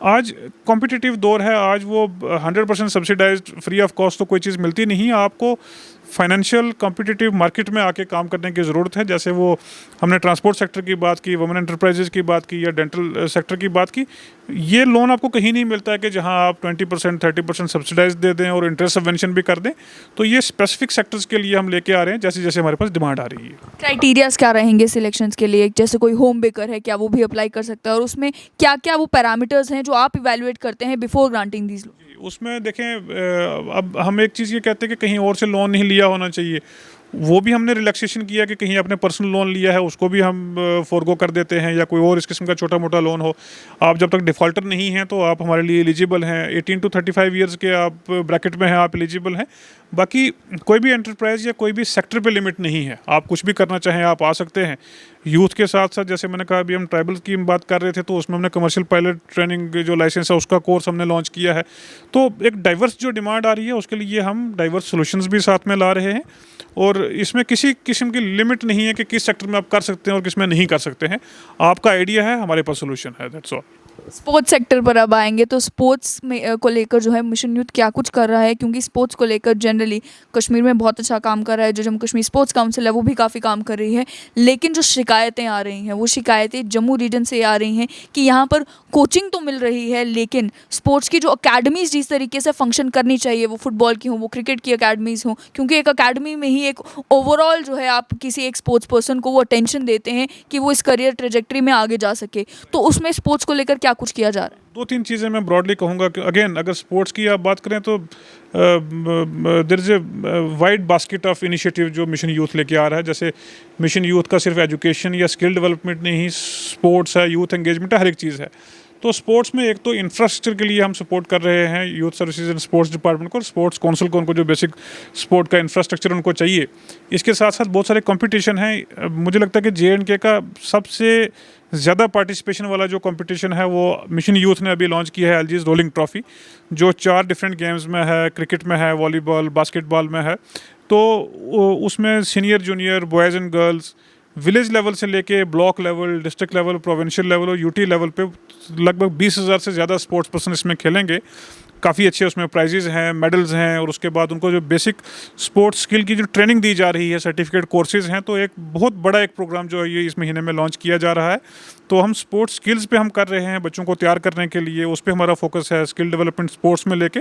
आज कॉम्पिटिटिव दौर है, आज वो 100% सब्सिडाइज्ड फ्री ऑफ कॉस्ट तो कोई चीज़ मिलती नहीं। आपको फाइनेंशियल कॉम्पिटिटिव मार्केट में आके काम करने की ज़रूरत है। जैसे वो हमने ट्रांसपोर्ट सेक्टर की बात की, वुमेन एंटरप्राइजेज की बात की, या डेंटल सेक्टर की बात की। ये लोन आपको कहीं नहीं मिलता है कि जहां आप 20% 30% सब्सिडाइज दे दें और इंटरेस्ट सबवेंशन भी कर दें। तो ये स्पेसिफिक सेक्टर्स के लिए हम लेके आ रहे हैं जैसे जैसे हमारे पास डिमांड आ रही है। क्राइटेरियाज क्या रहेंगे सिलेक्शंस के लिए? जैसे कोई होम बेकर है, क्या वो भी अप्लाई कर सकता है, और उसमें क्या क्या वो पैरामीटर्स हैं जो आप इवैल्यूएट करते हैं बिफोर ग्रांटिंग दीज लोन? उसमें देखें, अब हम एक चीज़ ये कहते हैं कि कहीं और से लोन नहीं लिया होना चाहिए, वो भी हमने रिलैक्सेशन किया कि कहीं आपने पर्सनल लोन लिया है उसको भी हम फोरगो कर देते हैं, या कोई और इस किस्म का छोटा मोटा लोन हो। आप जब तक डिफ़ॉल्टर नहीं हैं तो आप हमारे लिए एलिजिबल हैं। 18 to 35 ईयर्स के आप ब्रैकेट में हैं, आप एलिजिबल हैं। बाकी कोई भी एंटरप्राइज या कोई भी सेक्टर पे लिमिट नहीं है, आप कुछ भी करना चाहें आप आ सकते हैं। यूथ के साथ साथ जैसे मैंने कहा अभी हम ट्राइबल की बात कर रहे थे तो उसमें हमने कमर्शियल पायलट ट्रेनिंग जो लाइसेंस है उसका कोर्स हमने लॉन्च किया है। तो एक डाइवर्स जो डिमांड आ रही है उसके लिए हम डाइवर्स सॉल्यूशंस भी साथ में ला रहे हैं और इसमें किसी किस्म की लिमिट नहीं है कि किस सेक्टर में आप कर सकते हैं और किस में नहीं कर सकते हैं। आपका आइडिया है, हमारे पास सोल्यूशन है, दैट्स ऑल। स्पोर्ट्स सेक्टर पर अब आएंगे तो स्पोर्ट्स में को लेकर जो है मिशन यूथ क्या कुछ कर रहा है, क्योंकि स्पोर्ट्स को लेकर जनरली कश्मीर में बहुत अच्छा काम कर रहा है। जो जम्मू कश्मीर स्पोर्ट्स काउंसिल है वो भी काफ़ी काम कर रही है, लेकिन जो शिकायतें आ रही हैं वो शिकायतें जम्मू रीजन से आ रही हैं कि यहाँ पर कोचिंग तो मिल रही है लेकिन स्पोर्ट्स की जो अकेडमीज़ जिस तरीके से फंक्शन करनी चाहिए, वो फुटबॉल की हों, वो क्रिकेट की अकेडमीज़ हों, क्योंकि एक अकेडमी में ही एक ओवरऑल जो है आप किसी एक स्पोर्ट्स पर्सन को वो अटेंशन देते हैं कि वो इस करियर ट्रेजेक्ट्री में आगे जा सके। तो उसमें स्पोर्ट्स को लेकर क्या कुछ किया जा रहा है? दो तीन चीज़ें मैं ब्रॉडली कहूँगा कि अगेन अगर स्पोर्ट्स की आप बात करें तो there is a wide basket of initiative जो मिशन यूथ लेके आ रहा है। जैसे मिशन यूथ का सिर्फ एजुकेशन या स्किल डेवलपमेंट नहीं, स्पोर्ट्स है, यूथ एंगेजमेंट है, हर एक चीज़ है। तो स्पोर्ट्स में एक तो इंफ्रास्ट्रक्चर के लिए हम सपोर्ट कर रहे हैं youth services and sports department को, स्पोर्ट्स काउंसिल को, उनको जो बेसिक स्पोर्ट का इंफ्रास्ट्रक्चर उनको चाहिए। इसके साथ साथ बहुत सारे कंपटीशन हैं। मुझे लगता है कि JNK का सबसे ज़्यादा पार्टिसिपेशन वाला जो कंपटीशन है वो मिशन यूथ ने अभी लॉन्च किया है, एलजीज रोलिंग ट्रॉफी, जो 4 डिफरेंट गेम्स में है, क्रिकेट में है, वॉलीबॉल, बास्केटबॉल में है। तो उसमें senior junior boys and girls village level से लेके block level, district level, provincial level और UT लेवल पे लगभग 20,000 से ज़्यादा स्पोर्ट्स पर्सन इसमें खेलेंगे। काफ़ी अच्छे उसमें प्राइजेज़ हैं, मेडल्स हैं और उसके बाद उनको जो बेसिक स्पोर्ट्स स्किल की जो ट्रेनिंग दी जा रही है, सर्टिफिकेट कोर्सेज़ हैं। तो एक बहुत बड़ा एक प्रोग्राम जो है ये इस महीने में लॉन्च किया जा रहा है। तो हम स्पोर्ट्स स्किल्स पे हम कर रहे हैं बच्चों को तैयार करने के लिए, उस पर हमारा फोकस है, स्किल डेवलपमेंट स्पोर्ट्स में लेके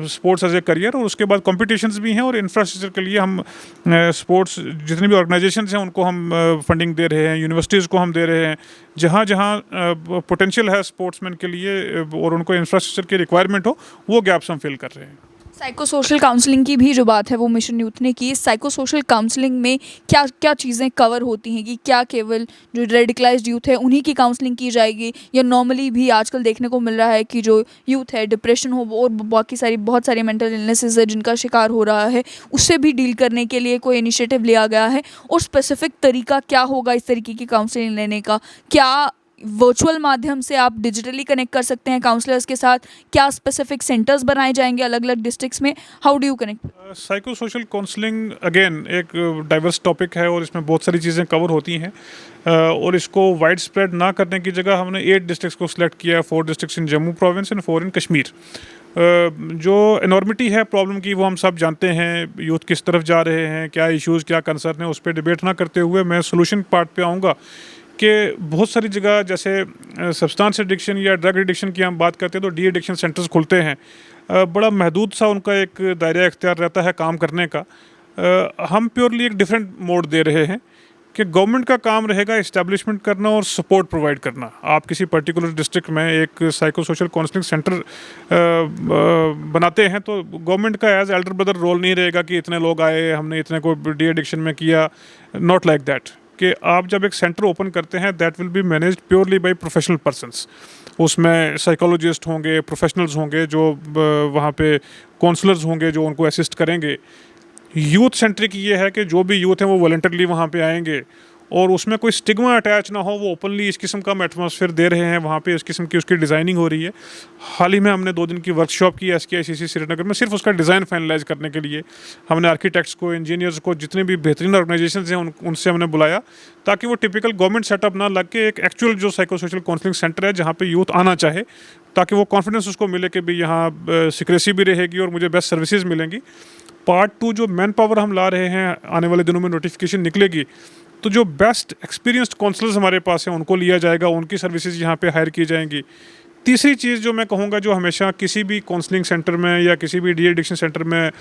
स्पोर्ट्स एज ए करियर। और उसके बाद कॉम्पिटिशन्स भी हैं और इंफ्रास्ट्रक्चर के लिए हम स्पोर्ट्स जितनी भी ऑर्गेनाइजेशन हैं उनको हम फंडिंग दे रहे हैं, यूनिवर्सिटीज़ को हम दे रहे हैं। जहाँ जहाँ पोटेंशियल है स्पोर्ट्समैन के लिए और उनको इंफ्रास्ट्रक्चर की रिक्वायरमेंट हो, वो गैप्स हम फिल कर रहे हैं। साइको सोशल काउंसलिंग की भी जो बात है वो मिशन यूथ ने की। साइको सोशल काउंसलिंग में क्या क्या चीज़ें कवर होती हैं, कि क्या केवल जो रेडिकलाइज्ड यूथ है उन्हीं की काउंसलिंग की जाएगी, या नॉर्मली भी आजकल देखने को मिल रहा है कि जो यूथ है डिप्रेशन हो और बहुत सारी मेंटल इलनेसेस है जिनका शिकार हो रहा है, उससे भी डील करने के लिए कोई इनिशिएटिव लिया गया है? और स्पेसिफिक तरीका क्या होगा इस तरीके की काउंसलिंग लेने का? क्या वर्चुअल माध्यम से आप डिजिटली कनेक्ट कर सकते हैं काउंसलर्स के साथ? क्या स्पेसिफिक सेंटर्स बनाए जाएंगे अलग अलग डिस्ट्रिक्ट्स में? How do you connect? Psycho social counselling again एक डाइवर्स टॉपिक है और इसमें बहुत सारी चीज़ें कवर होती हैं। और इसको वाइड स्प्रेड ना करने की जगह हमने 8 डिस्ट्रिक्ट्स को सिलेक्ट किया है, 4 districts in Jammu province and 4 इन कश्मीर। जो एनॉर्मिटी है प्रॉब्लम की वो हम सब जानते हैं, यूथ किस तरफ जा रहे हैं, क्या इश्यूज़ क्या कंसर्न है, उस पर डिबेट ना करते हुए मैं सोल्यूशन पार्ट पे आऊँगा कि बहुत सारी जगह जैसे सब्सटेंस एडिक्शन या ड्रग एडिक्शन की हम बात करते हैं तो डी एडिक्शन सेंटर्स खुलते हैं। बड़ा महदूद सा उनका एक दायरा इख्तियार रहता है काम करने का। हम प्योरली एक डिफरेंट मोड दे रहे हैं कि गवर्नमेंट का काम रहेगा इस्टेब्लिशमेंट करना और सपोर्ट प्रोवाइड करना। आप किसी पर्टिकुलर डिस्ट्रिक्ट में एक साइको सोशल काउंसलिंग सेंटर बनाते हैं तो गवर्नमेंट का एज एल्डर ब्रदर रोल नहीं रहेगा कि इतने लोग आए, हमने इतने को डी एडिक्शन में किया। Not like that. कि आप जब एक सेंटर ओपन करते हैं that will be managed purely by professional persons. उसमें साइकोलॉजिस्ट होंगे, प्रोफेशनल्स होंगे जो वहाँ पे काउंसलर्स होंगे जो उनको असिस्ट करेंगे। यूथ सेंट्रिक ये है कि जो भी यूथ हैं वो वॉलंटरली वहाँ पे आएंगे और उसमें कोई स्टिग्मा अटैच ना हो, वो ओपनली इस किस्म का हम एटमॉस्फेयर दे रहे हैं। वहाँ पे इस किस्म की उसकी डिज़ाइनिंग हो रही है। हाल ही में हमने 2 दिन की वर्कशॉप की SKICC श्रीनगर में सिर्फ उसका डिज़ाइन फाइनलाइज करने के लिए। हमने आर्किटेक्ट्स को, इंजीनियर्स को, जितने भी बेहतरीन ऑर्गेनाइजेशन हैं उनसे हमने बुलाया ताकि वो टिपिकल गवर्नमेंट सेटअप ना लग के एक एक्चुअल जो साइको सोशल काउंसलिंग सेंटर है जहाँ पे यूथ आना चाहे, ताकि वो कॉन्फिडेंस उसको मिले कि भी यहाँ सिक्रेसी भी रहेगी और मुझे बेस्ट सर्विसेज मिलेंगी। पार्ट 2 जो मैन पावर हम ला रहे हैं, आने वाले दिनों में नोटिफिकेशन निकलेगी तो जो बेस्ट एक्सपीरियंस्ड काउंसलर्स हमारे पास हैं उनको लिया जाएगा, उनकी सर्विसेज यहाँ पे हायर की जाएंगी। तीसरी चीज़ जो मैं कहूँगा जो हमेशा किसी भी काउंसलिंग सेंटर में या किसी भी डी एडिक्शन सेंटर में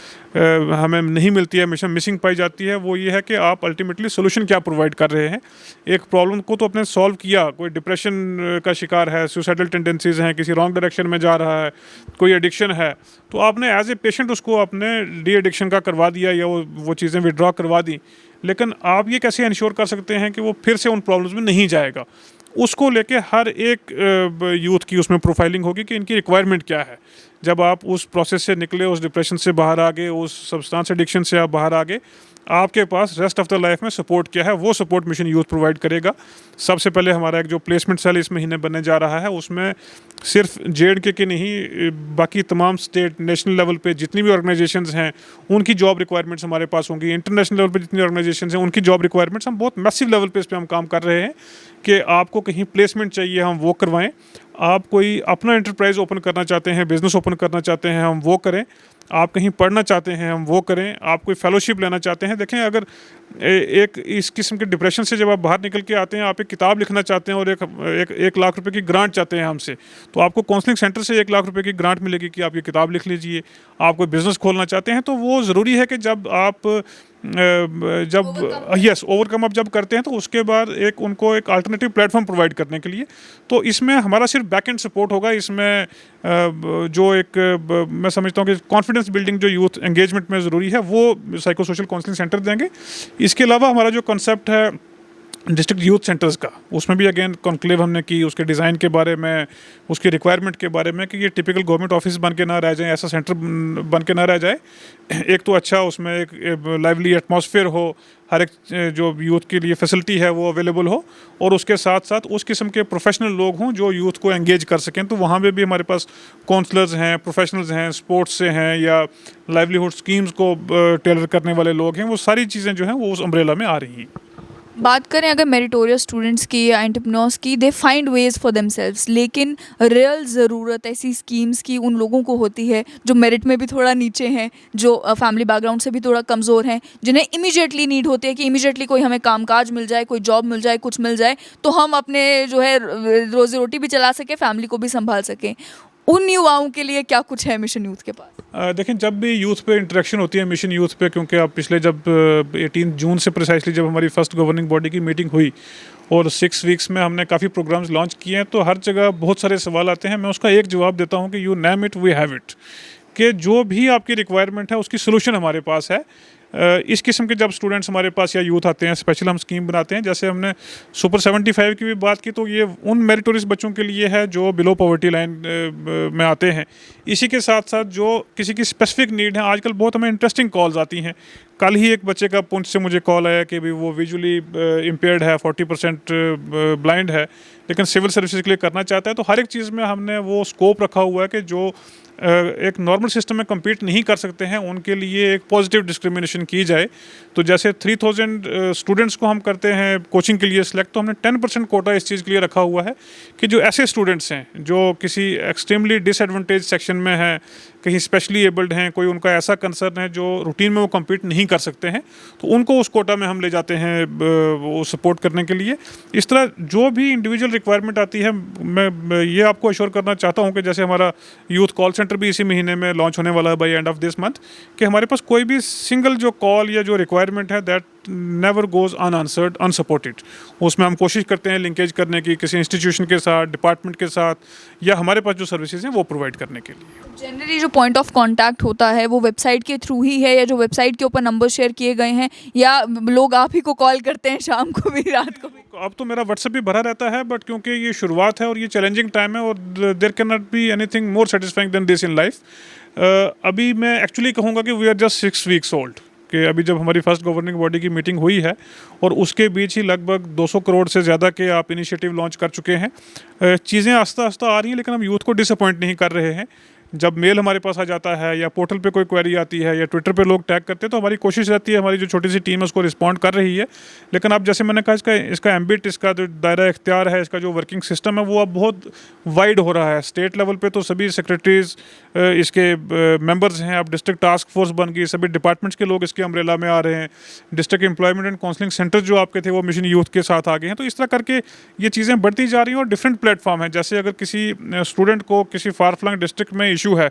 हमें नहीं मिलती है, हमेशा मिसिंग पाई जाती है, वो ये है कि आप अल्टीमेटली सोल्यूशन क्या प्रोवाइड कर रहे हैं। एक प्रॉब्लम को तो आपने सॉल्व किया, कोई डिप्रेशन का शिकार है, सुसाइडल टेंडेंसीज हैं, किसी रॉन्ग डायरेक्शन में जा रहा है, कोई एडिक्शन है, तो आपने एज ए पेशेंट उसको आपने डी एडिक्शन का करवा दिया या वो चीज़ें विड्रॉ करवा दी, लेकिन आप ये कैसे इंश्योर कर सकते हैं कि वो फिर से उन प्रॉब्लम्स में नहीं जाएगा? उसको लेके हर एक यूथ की उसमें प्रोफाइलिंग होगी कि इनकी रिक्वायरमेंट क्या है। जब आप उस प्रोसेस से निकले, उस डिप्रेशन से बाहर आ गए, उस सब्सटेंस एडिक्शन से आप बाहर आ गए, आपके पास रेस्ट ऑफ द लाइफ में सपोर्ट क्या है, वो सपोर्ट मिशन यूथ प्रोवाइड करेगा। सबसे पहले हमारा एक जो प्लेसमेंट सेल इस महीने बनने जा रहा है, उसमें सिर्फ JNK के नहीं, बाकी तमाम स्टेट नेशनल लेवल पे जितनी भी ऑर्गेनाइजेशंस हैं उनकी जॉब रिक्वायरमेंट्स हमारे पास होंगी। इंटरनेशनल लेवल पे जितनी ऑर्गेनाइजेशंस हैं उनकी जॉब रिक्वायरमेंट्स हम बहुत मैसिव लेवल पे इस पे हम काम कर रहे हैं कि आपको कहीं प्लेसमेंट चाहिए हम वो करवाएं, आप कोई अपना एंटरप्राइज ओपन करना चाहते हैं, बिजनेस ओपन करना चाहते हैं, हम वो करें, आप कहीं पढ़ना चाहते हैं हम वो करें, आप कोई फेलोशिप लेना चाहते हैं। देखें, अगर एक इस किस्म के डिप्रेशन से जब आप बाहर निकल के आते हैं, आप एक किताब लिखना चाहते हैं और एक लाख रुपए की ग्रांट चाहते हैं हमसे, तो आपको काउंसलिंग सेंटर से 1 लाख रुपए की ग्रांट मिलेगी कि आप ये किताब लिख लीजिए। आप कोई बिजनेस खोलना चाहते हैं, तो वो ज़रूरी है कि जब आप ओवरकम आप जब करते हैं तो उसके बाद उनको एक अल्टरनेटिव प्लेटफॉर्म प्रोवाइड करने के लिए, तो इसमें हमारा सिर्फ बैक एंड सपोर्ट होगा। इसमें मैं समझता हूँ कि कॉन्फिडेंस बिल्डिंग जो यूथ एंगेजमेंट में ज़रूरी है वो साइको सोशल काउंसलिंग सेंटर देंगे। इसके अलावा हमारा जो कॉन्सेप्ट है डिस्ट्रिक्ट यूथ सेंटर्स का, उसमें भी अगेन कॉन्क्लेव हमने की, उसके डिज़ाइन के बारे में, उसकी रिक्वायरमेंट के बारे में कि ये टिपिकल गवर्नमेंट ऑफिस बन के ना रह जाए, ऐसा सेंटर बन के ना रह जाए। एक तो अच्छा उसमें एक लाइवली एटमॉस्फेयर हो, हर एक जो यूथ के लिए फैसिलिटी है वो अवेलेबल हो, और उसके साथ साथ उस किस्म के प्रोफेशनल लोग हों जो यूथ को एंगेज कर सकें। तो वहाँ पे भी हमारे पास काउंसलर्स हैं, प्रोफेशनल्स हैं, स्पोर्ट्स से हैं, या लाइवलीहुड स्कीम्स को टेलर करने वाले लोग हैं, वो सारी चीज़ें जो हैं वो उस अम्ब्रेला में आ रही हैं। बात करें अगर मेरिटोरियस स्टूडेंट्स की या एंटरप्रेन्योर्स की, they find ways for themselves, लेकिन रियल ज़रूरत ऐसी स्कीम्स की उन लोगों को होती है जो मेरिट में भी थोड़ा नीचे हैं, जो फैमिली बैकग्राउंड से भी थोड़ा कमज़ोर हैं, जिन्हें इमीडिएटली नीड होती है कि इमीडिएटली कोई हमें कामकाज मिल जाए, कोई जॉब मिल जाए, कुछ मिल जाए, तो हम अपने जो है रोज़ी रोटी भी चला सकें, फैमिली को भी संभाल सकें। उन युवाओं के लिए क्या कुछ है मिशन यूथ के पास? देखें, जब भी यूथ पे इंटरेक्शन होती है मिशन यूथ पे, क्योंकि आप पिछले जब 18 जून से प्रिसाइसली जब हमारी फर्स्ट गवर्निंग बॉडी की मीटिंग हुई और 6 वीक्स में हमने काफ़ी प्रोग्राम्स लॉन्च किए हैं, तो हर जगह बहुत सारे सवाल आते हैं। मैं उसका एक जवाब देता हूँ कि you name it we have it, कि जो भी आपकी रिक्वायरमेंट है उसकी सोल्यूशन हमारे पास है। इस किस्म के जब स्टूडेंट्स हमारे पास या यूथ आते हैं, स्पेशल हम स्कीम बनाते हैं। जैसे हमने सुपर 75 की भी बात की, तो ये उन मेरिटोरियस बच्चों के लिए है जो बिलो पॉवर्टी लाइन में आते हैं। इसी के साथ साथ जो किसी की स्पेसिफिक नीड है, आजकल बहुत हमें इंटरेस्टिंग कॉल्स आती हैं। कल ही एक बच्चे का पुंछ से मुझे कॉल आया कि भी वो विजुअली इम्पेयर्ड है, 40% ब्लाइंड है, लेकिन सिविल सर्विसेज के लिए करना चाहता है। तो हर एक चीज़ में हमने वो स्कोप रखा हुआ है कि जो एक नॉर्मल सिस्टम में कम्पीट नहीं कर सकते हैं, उनके लिए एक पॉजिटिव डिस्क्रिमिनेशन की जाए। तो जैसे 3000 स्टूडेंट्स को हम करते हैं कोचिंग के लिए सिलेक्ट, तो हमने 10% कोटा इस चीज़ के लिए रखा हुआ है कि जो ऐसे स्टूडेंट्स हैं जो किसी एक्सट्रीमली डिसएडवांटेज सेक्शन में हैं, कहीं स्पेशली एबल्ड हैं, कोई उनका ऐसा कंसर्न है जो रूटीन में वो कम्पीट नहीं कर सकते हैं, तो उनको उस कोटा में हम ले जाते हैं वो सपोर्ट करने के लिए। इस तरह जो भी इंडिविजुअल रिक्वायरमेंट आती है, मैं ये आपको अश्योर करना चाहता हूँ कि जैसे हमारा यूथ कॉल सेंटर भी इसी महीने में लॉन्च होने वाला है by end of this month, कि हमारे पास कोई भी सिंगल जो कॉल या जो रिक्वायरमेंट है that never goes unanswered, unsupported. उसमें हम कोशिश करते हैं लिंकेज करने की किसी इंस्टीट्यूशन के साथ, डिपार्टमेंट के साथ, या हमारे पास जो सर्विसेज हैं वो प्रोवाइड करने के लिए। जनरली जो पॉइंट ऑफ कांटेक्ट होता है वो वेबसाइट के थ्रू ही है, या जो वेबसाइट के ऊपर नंबर शेयर किए गए हैं, या लोग आप ही को कॉल करते हैं शाम को भी, रात को भी? अब तो मेरा व्हाट्सएप भी भरा रहता है, बट क्योंकि ये शुरुआत है और ये चैलेंजिंग टाइम है, और there can not be anything more satisfying than this in life. अभी मैं एक्चुअली कहूँगा कि we are just 6 weeks old, कि अभी जब हमारी फर्स्ट गवर्निंग बॉडी की मीटिंग हुई है और उसके बीच ही लगभग 200 करोड़ से ज़्यादा के आप इनिशिएटिव लॉन्च कर चुके हैं। चीज़ें आस्ता आस्ता आ रही हैं, लेकिन हम यूथ को डिसअपॉइंट नहीं कर रहे हैं। जब मेल हमारे पास आ जाता है या पोर्टल पे कोई क्वेरी आती है या ट्विटर पे लोग टैग करते हैं, तो हमारी कोशिश रहती है, हमारी जो छोटी सी टीम है उसको रिस्पॉन्ड कर रही है। लेकिन अब जैसे मैंने कहा, इसका एम्बिट, इसका जो दायरा इख्तियार है, इसका जो वर्किंग सिस्टम है, वो अब बहुत वाइड हो रहा है। स्टेट लेवल पे तो सभी सेक्रेटरीज इसके मेंबर्स हैं, अब डिस्ट्रिक्ट टास्क फोर्स बन गई, सभी डिपार्टमेंट्स के लोग इसके अम्ब्रेला में आ रहे हैं। District employment and counselling centre जो आपके थे वो मिशन यूथ के साथ आ गए हैं। तो इस तरह करके ये चीज़ें बढ़ती जा रही हैं, और डिफरेंट प्लेटफॉर्म है। जैसे अगर किसी स्टूडेंट को किसी फार फ्लंग डिस्ट्रिक्ट में इशू है,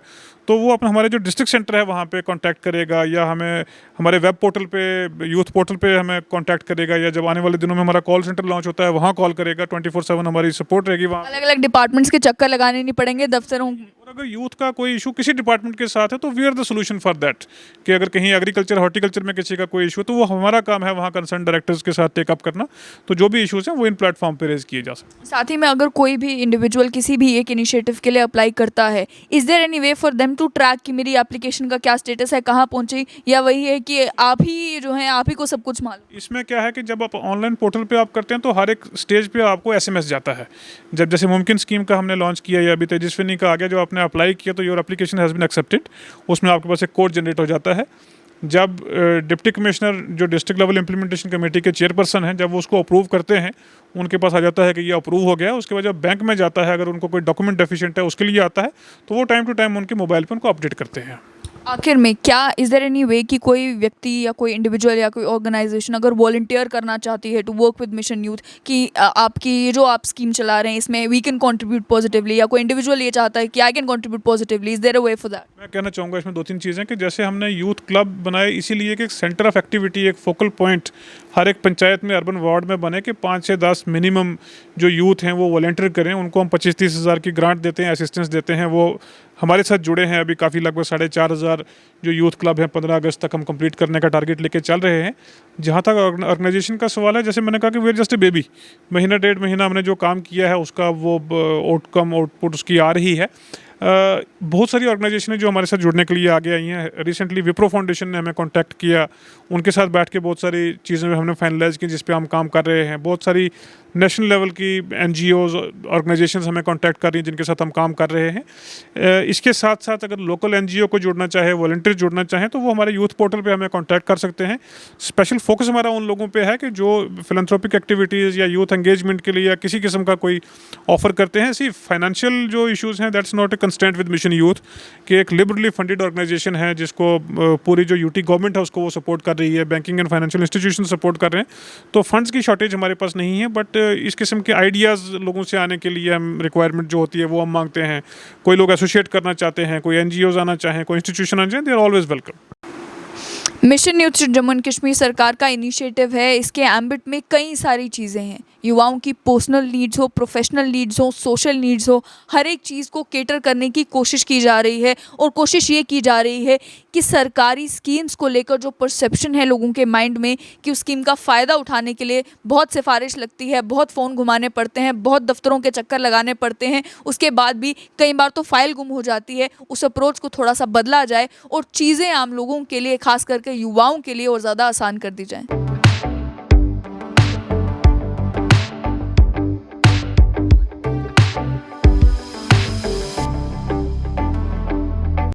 तो वो अपना हमारे जो डिस्ट्रिक्ट सेंटर है वहाँ पे कांटेक्ट करेगा, या हमें हमारे वेब पोर्टल पे, यूथ पोर्टल पे हमें कांटेक्ट करेगा, या जब आने वाले दिनों में हमारा कॉल सेंटर लॉन्च होता है वहाँ कॉल करेगा। 24/7 हमारी सपोर्ट रहेगी वहाँ। अलग अलग डिपार्टमेंट्स के चक्कर लगाने नहीं पड़ेंगे दफ्तरों। अगर यूथ का कोई इशू किसी डिपार्टमेंट के साथ है तो we are the solution for that, कि अगर कहीं एग्रीकल्चर हॉर्टिकल्चर में किसी का कोई इशू तो वो हमारा काम है वहाँ कंसर्न डायरेक्टर्स के साथ टेकअप करना, तो जो भी इशूज़ हैं वो इन प्लेटफॉर्म पे रेज किए जा सकते हैं। साथ ही में अगर कोई भी इंडिविजुअल किसी भी एक इनिशिएटिव के लिए अप्लाई करता है, is there any way for them to track कि मेरी एप्लीकेशन का क्या स्टेटस है, कहाँ पहुंची, या वही है कि आप ही जो है आप ही को सब कुछ मालूम? इसमें क्या है कि जब आप ऑनलाइन पोर्टल पे आप करते हैं तो हर एक स्टेज पे आपको एसएमएस जाता है। जब जैसे मुमकिन स्कीम का हमने लॉन्च किया या अभी तेजस्विनी का आ गया, जो आपने अप्लाई किया तो your application has been accepted, उसमें आपके पास एक कोड जनरेट हो जाता है। जब डिप्टी कमिश्नर जो डिस्ट्रिक्ट लेवल इम्प्लीमेंटेशन कमेटी के चेयरपर्सन हैं, जब वो उसको अप्रूव करते हैं, उनके पास आ जाता है कि ये अप्रूव हो गया। उसके बाद जब बैंक में जाता है, अगर उनको कोई डॉक्यूमेंट डेफिशिएंट है उसके लिए आता है, तो वो टाइम टू टाइम उनके मोबाइल पर उनको अपडेट करते हैं। आखिर में क्या इज देयर एनी वे कि कोई व्यक्ति या कोई इंडिविजुअल या कोई ऑर्गेनाइजेशन अगर वॉलंटियर करना चाहती है to work with Mission Youth, कि आपकी जो आप स्कीम चला रहे हैं इसमें वी कैन कंट्रीब्यूट पॉजिटिवली, या कोई इंडिविजुअल ये चाहता है कि I can contribute positively, is there a way for that? मैं कहना चाहूँगा इसमें 2-3 चीज़ें, कि जैसे हमने यूथ क्लब बनाए इसीलिए कि एक सेंटर ऑफ एक्टिविटी, एक फोकल पॉइंट हर एक पंचायत में, अर्बन वार्ड में बने, कि 5 से 10 मिनिमम जो यूथ हैं वो वॉलंटियर करें। उनको हम 25-30 हज़ार की ग्रांट देते हैं, असिस्टेंस देते हैं। वो हमारे साथ जुड़े हैं अभी काफ़ी, लगभग 4,500 जो यूथ क्लब हैं 15 अगस्त तक हम कंप्लीट करने का टारगेट लेके चल रहे हैं। जहाँ तक ऑर्गेनाइजेशन का सवाल है, जैसे मैंने कहा कि we are just a baby, महीना 1.5 महीना हमने जो काम किया है उसका वो आउटपुट उसकी आ रही है। बहुत सारी ऑर्गेनाइजेशन जो हमारे साथ जुड़ने के लिए आगे आई हैं। रिसेंटली विप्रो फाउंडेशन ने हमें कांटेक्ट किया, उनके साथ बैठ के बहुत सारी चीज़ें हमने फाइनलाइज की जिस पे हम काम कर रहे हैं। बहुत सारी नेशनल लेवल की एनजीओज ऑर्गेनाइजेशंस हमें कांटेक्ट कर रही हैं जिनके साथ हम काम कर रहे हैं। इसके साथ साथ अगर लोकल एनजीओ को जुड़ना चाहे, वॉलंटियर जुड़ना चाहें, तो वो हमारे यूथ पोर्टल पे हमें कांटेक्ट कर सकते हैं। स्पेशल फोकस हमारा उन लोगों पे है कि जो फिलैंथ्रोपिक एक्टिविटीज़ या यूथ एंगेजमेंट के लिए या किसी किस्म का कोई ऑफर करते हैं। सिर्फ फाइनेंशियल जो इशूज़ हैं that's not a constraint with Mission Youth, कि एक लिबरली फंडेड ऑर्गेनाइजेशन है जिसको पूरी जो यूटी गवर्नमेंट है उसको वो सपोर्ट कर रही है, banking and financial institution support कर रहे हैं। तो फंड्स की शॉर्टेज हमारे पास नहीं है, बट इस किस्म के आइडियाज़ लोगों से आने के लिए हम रिक्वायरमेंट जो होती है वो हम मांगते हैं। कोई लोग एसोसिएट करना चाहते हैं, कोई एनजीओज आना चाहें, कोई इंस्टीट्यूशन आना चाहें, they are always welcome. Mission Youth Jammu and Kashmir सरकार का इनिशिएटिव है। इसके एम्बिट में कई सारी चीज़ें हैं। युवाओं की पर्सनल नीड्स हो, प्रोफेशनल नीड्स हो, सोशल नीड्स हो, हर एक चीज़ को केटर करने की कोशिश की जा रही है। और कोशिश ये की जा रही है कि सरकारी स्कीम्स को लेकर जो परसेप्शन है लोगों के माइंड में कि उस स्कीम का फ़ायदा उठाने के लिए बहुत सिफारिश लगती है, बहुत फ़ोन घुमाने पड़ते हैं, बहुत दफ्तरों के चक्कर लगाने पड़ते हैं, उसके बाद भी कई बार तो फाइल गुम हो जाती है। उस अप्रोच को थोड़ा सा बदला जाए और चीज़ें आम लोगों के लिए, खास करके युवाओं के लिए और ज़्यादा आसान कर दी जाएँ।